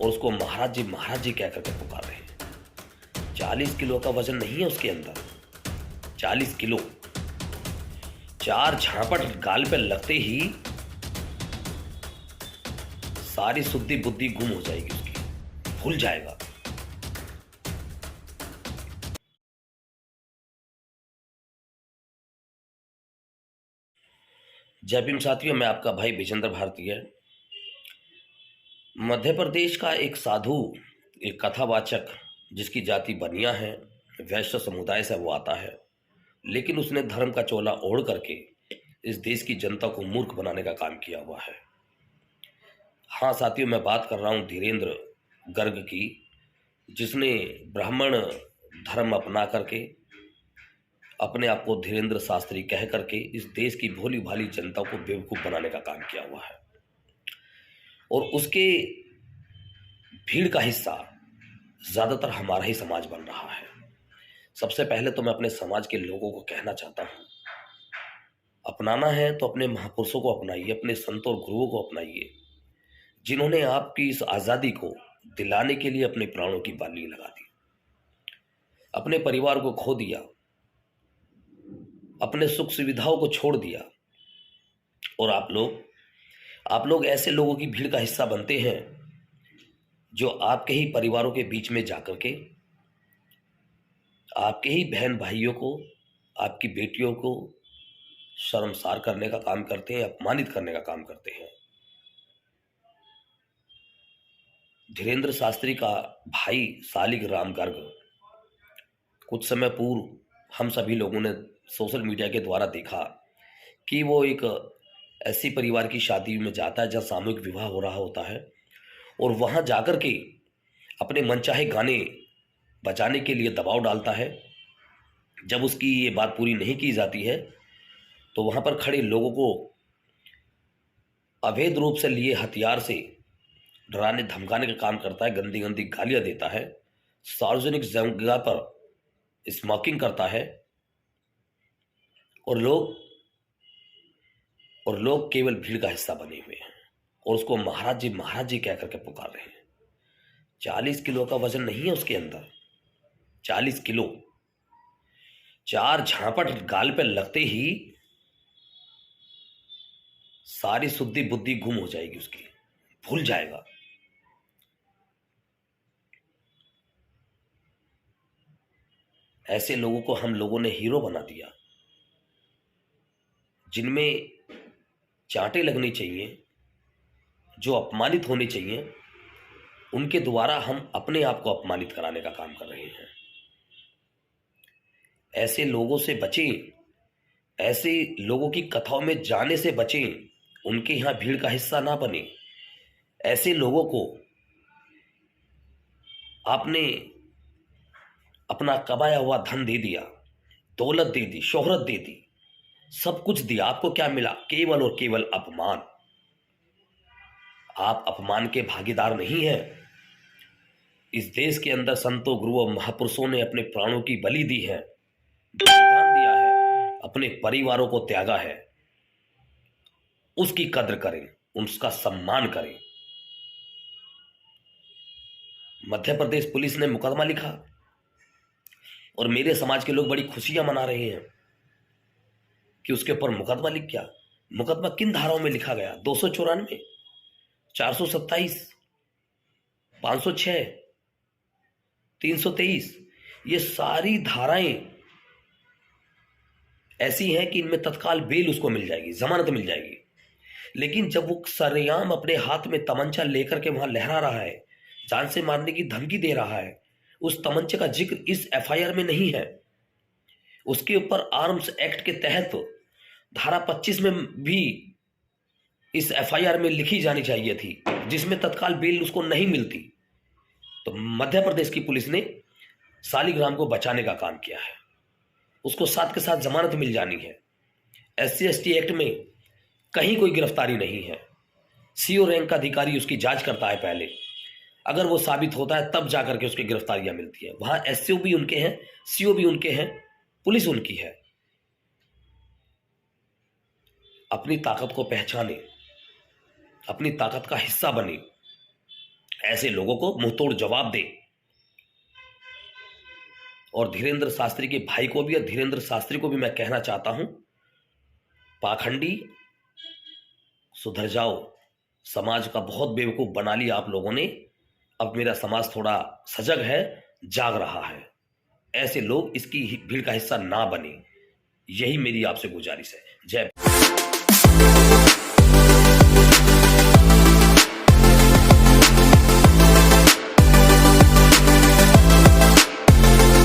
और उसको महाराज जी कह करके पुकार रहे हैं। 40 किलो का वजन नहीं है उसके अंदर। 40 किलो 4 झापट गाल पे लगते ही सारी शुद्धि बुद्धि गुम हो जाएगी उसकी, भूल जाएगा। जय भीम साथियों, मैं आपका भाई विजेंद्र भारतीय। मध्य प्रदेश का एक साधु, एक कथावाचक, जिसकी जाति बनिया है, वैश्य समुदाय से वो आता है, लेकिन उसने धर्म का चोला ओढ़ करके इस देश की जनता को मूर्ख बनाने का काम किया हुआ है। हाँ साथियों, मैं बात कर रहा हूँ धीरेन्द्र गर्ग की, जिसने ब्राह्मण धर्म अपना करके अपने आप को धीरेन्द्र शास्त्री कह करके इस देश की भोली भाली जनता को बेवकूफ़ बनाने का काम किया हुआ है। और उसके भीड़ का हिस्सा ज़्यादातर हमारा ही समाज बन रहा है। सबसे पहले तो मैं अपने समाज के लोगों को कहना चाहता हूँ, अपनाना है तो अपने महापुरुषों को अपनाइए, अपने संतों और गुरुओं को अपनाइए, जिन्होंने आपकी इस आज़ादी को दिलाने के लिए अपने प्राणों की बाली लगा दी, अपने परिवार को खो दिया, अपने सुख सुविधाओं को छोड़ दिया। और आप लोग ऐसे लोगों की भीड़ का हिस्सा बनते हैं जो आपके ही परिवारों के बीच में जाकर के आपके ही बहन भाइयों को, आपकी बेटियों को शर्मसार करने का काम करते हैं, अपमानित करने का काम करते हैं। धीरेन्द्र शास्त्री का भाई शालिग्राम गर्ग कुछ समय पूर्व हम सभी लोगों ने सोशल मीडिया के द्वारा देखा कि वो एक ऐसी परिवार की शादी में जाता है जहाँ सामूहिक विवाह हो रहा होता है, और वहाँ जाकर के अपने मनचाहे गाने बजाने के लिए दबाव डालता है। जब उसकी ये बात पूरी नहीं की जाती है तो वहाँ पर खड़े लोगों को अवैध रूप से लिए हथियार से डराने धमकाने का काम करता है, गंदी गंदी गालियाँ देता है, सार्वजनिक जगह पर स्मोकिंग करता है, और लोग केवल भीड़ का हिस्सा बने हुए हैं और उसको महाराज जी कह करके पुकार रहे हैं। 40 किलो का वजन नहीं है उसके अंदर। 40 किलो 4 झापट गाल पे लगते ही सारी शुद्धि बुद्धि गुम हो जाएगी उसकी, भूल जाएगा। ऐसे लोगों को हम लोगों ने हीरो बना दिया, जिनमें चांटे लगनी चाहिए, जो अपमानित होने चाहिए, उनके द्वारा हम अपने आप को अपमानित कराने का काम कर रहे हैं। ऐसे लोगों से बचें, ऐसे लोगों की कथाओं में जाने से बचें, उनके यहाँ भीड़ का हिस्सा ना बने। ऐसे लोगों को आपने अपना कमाया हुआ धन दे दिया, दौलत दे दी, शोहरत दे दी, सब कुछ दिया, आपको क्या मिला? केवल और केवल अपमान। आप अपमान के भागीदार नहीं हैं। इस देश के अंदर संतों, गुरुओं, महापुरुषों ने अपने प्राणों की बलि दी है, बलिदान दिया है, अपने परिवारों को त्यागा है। उसकी कद्र करें, उसका सम्मान करें। मध्य प्रदेश पुलिस ने मुकदमा लिखा और मेरे समाज के लोग बड़ी खुशियां मना रहे हैं कि उसके ऊपर मुकदमा लिख गया। मुकदमा किन धाराओं में लिखा गया? 294, 427, 506, 323, ये सारी धाराएं ऐसी हैं कि इनमें तत्काल बेल उसको मिल जाएगी, जमानत मिल जाएगी। लेकिन जब वो सरेआम अपने हाथ में तमंचा लेकर के वहां लहरा रहा है, जान से मारने की धमकी दे रहा है, उस तमंचे का जिक्र इस एफआईआर में नहीं है। उसके ऊपर आर्म्स एक्ट के तहत धारा 25 में भी इस एफआईआर में लिखी जानी चाहिए थी, जिसमें तत्काल बेल उसको नहीं मिलती। तो मध्य प्रदेश की पुलिस ने शालिग्राम को बचाने का काम किया है, उसको साथ के साथ जमानत मिल जानी है। SC/ST एक्ट में कहीं कोई गिरफ्तारी नहीं है। CO रैंक का अधिकारी उसकी जांच करता है पहले, अगर वो साबित होता है तब जाकर के उसकी गिरफ्तारियां मिलती है। वहां SCO भी उनके हैं, CO भी उनके हैं, पुलिस उनकी है। अपनी ताकत को पहचाने, अपनी ताकत का हिस्सा बने। ऐसे लोगों को मुंहतोड़ जवाब दे। और धीरेंद्र शास्त्री के भाई को भी और धीरेंद्र शास्त्री को भी मैं कहना चाहता हूं, पाखंडी सुधर जाओ। समाज का बहुत बेवकूफ बना लिया आप लोगों ने। अब मेरा समाज थोड़ा सजग है, जाग रहा है। ऐसे लोग इसकी भीड़ का हिस्सा ना बने, यही मेरी आपसे गुजारिश है। जय